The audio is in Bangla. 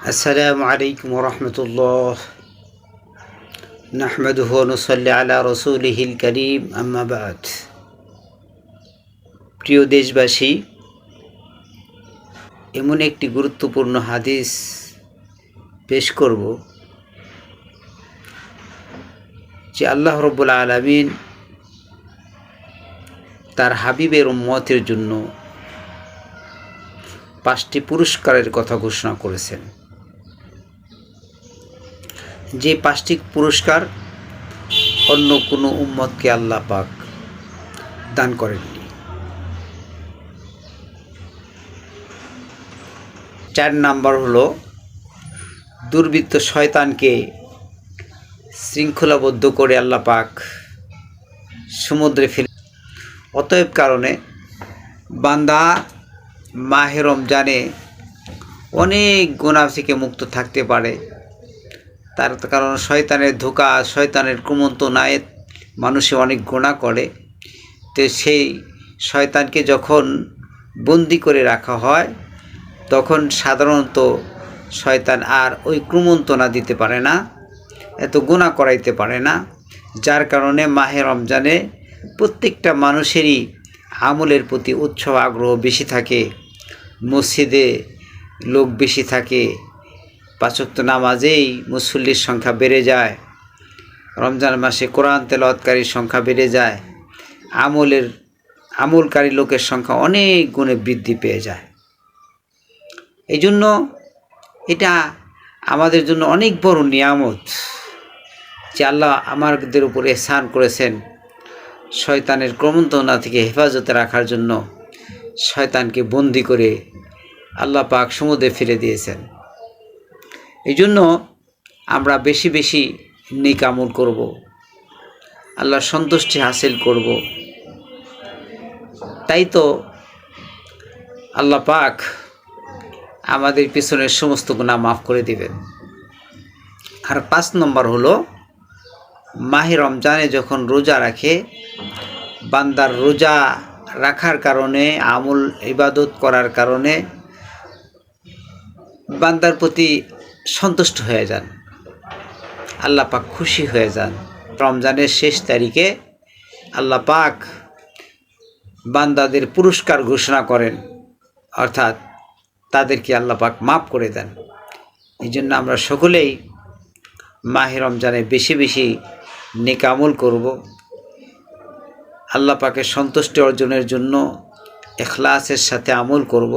আসসালামু আলাইকুম রহমতুল্লাহ নাহমাদুহু ওয়া নুসাল্লি আলা রাসূলিহিল কারীম আম্মা বা'দ। প্রিয় দেশবাসী, এমন একটি গুরুত্বপূর্ণ হাদিস পেশ করব যে আল্লাহ রাব্বুল আলামিন তার হাবিবের উম্মতের জন্য 5টি পুরস্কারের কথা ঘোষণা করেছেন। যে 5টি পুরস্কার অন্য কোনো উম্মতকে আল্লাহ পাক দান করেননি। 4 নাম্বার হলো দুর্বৃত্ত শয়তানকে শৃঙ্খলাবদ্ধ করে আল্লাহ পাক সমুদ্রে ফেলে। অতএব কারণে বান্দা মাহে রমজানে অনেক গুনাহ থেকে মুক্ত থাকতে পারে। তার কারণ শয়তানের ধোঁকা, শয়তানের কুমন্ত্রণায় মানুষে অনেক গুনাহ করে। তো সেই শয়তানকে যখন বন্দি করে রাখা হয় তখন সাধারণত শয়তান আর ওই কুমন্ত্রণা দিতে পারে না, এত গুনাহ করাইতে পারে না। যার কারণে মাহে রমজানে প্রত্যেকটা মানুষেরই আমলের প্রতি উৎসাহ আগ্রহ বেশি থাকে, মসজিদে লোক বেশি থাকে, 5 ওয়াক্ত নামাজেই মুসল্লির সংখ্যা বেড়ে যায়, রমজান মাসে কোরআন তেলাওয়াতকারীর সংখ্যা বেড়ে যায়, আমলকারী লোকের সংখ্যা অনেক গুণে বৃদ্ধি পেয়ে যায়। এই জন্য এটা আমাদের জন্য অনেক বড় নিয়ামত যে আল্লাহ আমাদের উপর ইহসান করেছেন। শয়তানের কুমন্ত্রণা থেকে হেফাজতে রাখার জন্য শয়তানকে বন্দি করে আল্লাহ পাক সমুদ্রে ফেলে দিয়েছেন। এই জন্য আমরা বেশি বেশি নেক আমল করব, আল্লাহর সন্তুষ্টি হাসিল করব। তাই তো আল্লাহ পাক আমাদের পিছনের সমস্ত গুনাহ মাফ করে দিবেন। আর 5 নম্বর হলো মাহে রমজানে যখন রোজা রাখে, বান্দার রোজা রাখার কারণে, আমল ইবাদত করার কারণে বান্দার প্রতি সন্তুষ্ট হয়ে যান, আল্লাহ পাক খুশি হয়ে যান। রমজানের শেষ তারিখে আল্লাহ পাক বান্দাদের পুরস্কার ঘোষণা করেন, অর্থাৎ তাদেরকে আল্লাহ পাক মাফ করে দেন। এই জন্য আমরা সকলেই মাহে রমজানে বেশি বেশি নেক আমল করব, আল্লাহ পাকের সন্তুষ্টি অর্জনের জন্য ইখলাসের সাথে আমল করব।